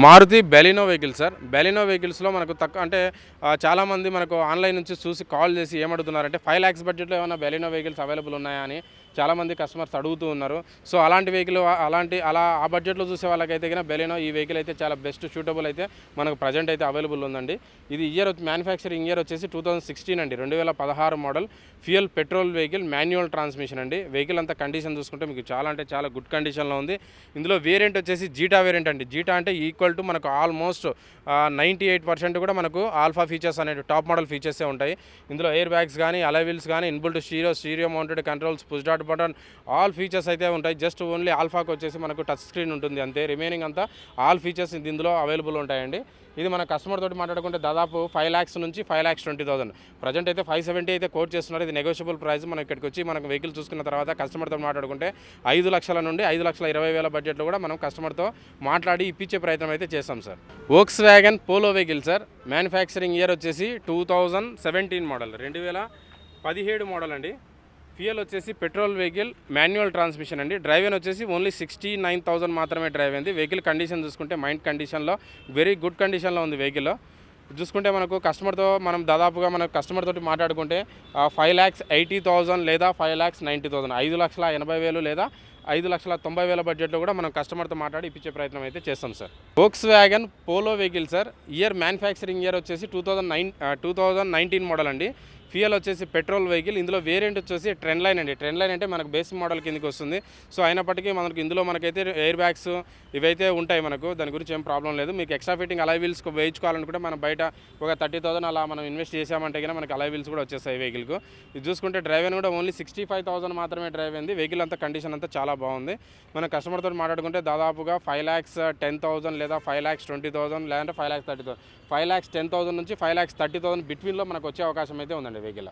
Maruti Baleno vehicle sir. Baleno వెహికల్స్‌లో మనకు అంటే చాలామంది మనకు ఆన్‌లైన్ నుంచి చూసి కాల్ చేసి ఏమడుగుతున్నారంటే 5 లాక్స్ బడ్జెట్‌లో ఏమైనా బెలినో వెహికల్స్ అవైలబుల్ ఉన్నాయా అని చాలామంది కస్టమర్స్ అడుగుతూ ఉన్నారు. సో అలాంటి వెహికల్ ఆ బడ్జెట్‌లో చూసే వాళ్ళకైతే గనుక బెలినో ఈ వెహికల్ అయితే చాలా బెస్ట్ సూటబుల్ అయితే మనకు ప్రెజెంట్ అయితే అవైలబుల్ ఉందండి. ఇది మ్యానుఫ్యాక్చరింగ్ ఇయర్ వచ్చేసి 2016 అండి. 2016 model fuel petrol vehicle manual transmission అండి. వెహికల్ అంతా కండిషన్ చూసుకుంటే మీకు చాలా అంటే చాలా గుడ్ కండిషన్‌లో ఉంది. ఇందులో వేరియంట్ వచ్చేసి జీటా వేరియంట్ అండి. జీటా అంటే ఈక్వల్ టు మనకు ఆల్మోస్ట్ 98% కూడా మనకు ఆల్ఫా ఫీచర్స్ అనేవి టాప్ మోడల్ ఫీచర్సే ఉంటాయి. ఇందులో ఎయిర్ బ్యాగ్స్ కానీ అలాయ్ వీల్స్ కానీ inbuilt stereo mounted controls push dot button all features అయితే ఉంటాయి. జస్ట్ ఓన్లీ ఆల్ఫాకి వచ్చేసి మనకు టచ్ స్క్రీన్ ఉంటుంది అంతే. రిమైనింగ్ అంతా ఆల్ ఫీచర్స్ ఇందులో అవైలబుల్ ఉంటాయండి. ఇది మన కస్టమర్ తోటి మాట్లాడుకుంటే దాదాపు 5 lakhs నుంచి 5,20,000 ప్రజెంట్ అయితే 570 అయితే కోట్ చేస్తున్నారు. ఇది నెగోషియబుల్ ప్రైస్. మనం ఇక్కడికి వచ్చి మనకు వెహికల్ చూసుకున్న తర్వాత కస్టమర్తో మాట్లాడుకుంటే 5 లక్షల నుండి 5,20,000 బడ్జెట్లో కూడా మనం కస్టమర్తో మాట్లాడి ఇప్పించే ప్రయత్నం అయితే చేస్తాం sir. Volkswagen Polo vehicle sir. Manufacturing year వచ్చేసి 2017 మోడల్ 2017 మోడల్ అండి. ఫ్యూయల్ వచ్చేసి పెట్రోల్ వెహికల్ మాన్యువల్ ట్రాన్స్మిషన్ అండి. డ్రైవ్ వచ్చేసి ఓన్లీ 69,000 మాత్రమే డ్రైవ్ అయింది. వెహికల్ కండిషన్ చూసుకుంటే మైండ్ కండిషన్లో వెరీ గుడ్ కండిషన్లో ఉంది. వెహికల్లో చూసుకుంటే మనకు కస్టమర్ తోటి మాట్లాడుకుంటే 5,80,000 లేదా 5,90,000 5,80,000 లేదా 5,90,000 బడ్జెట్లో కూడా మనం కస్టమర్తో మాట్లాడి ఇప్పించే ప్రయత్నం అయితే చేస్తాం sir. Volkswagen Polo vehicle sir. Manufacturing year వచ్చేసి 2019 మోడల్ అండి. ఫ్యూయల్ వచ్చేసి పెట్రోల్ వెహికల్. ఇందులో వేరియంట్ వచ్చేసి ట్రెండ్ లైన్ అండి. ట్రెండ్ లైన్ అంటే మనకు బేసిక్ మోడల్ కిందకి వస్తుంది. సో అయినప్పటికీ ఇందులో మనకైతే ఎయిర్ బ్యాగ్స్ ఇవైతే ఉంటాయి. మనకు దాని గురించి ఏం ప్రాబ్లం లేదు. మీకు ఎక్స్ట్రా ఫిట్టింగ్ అలై వీల్స్ వేయించుకోవాలనుకుంటే మనం బయట ఒక 30,000 అలా మనం ఇన్వెస్ట్ చేసామంటే కనుక మనకి అలై వీల్స్ కూడా వచ్చేస్తాయి వెహికల్కు. ఇది చూసుకుంటే డ్రైవ్ కూడా ఓన్లీ 65,000 మాత్రమే డ్రైవ్ అయింది. వెహికల్ అంతా కండిషన్ అంతా చాలా బాగుంది. మన కస్టమర్తో మాట్లాడుకుంటే దాదాపుగా 5,10,000 లేదా 5,20,000 లేదంటే 5,30,000 5,10,000 నుంచి 5,30,000 బిట్వీన్లో మనకు వచ్చే అవకాశం అయితే ఉందండి వెహికల్.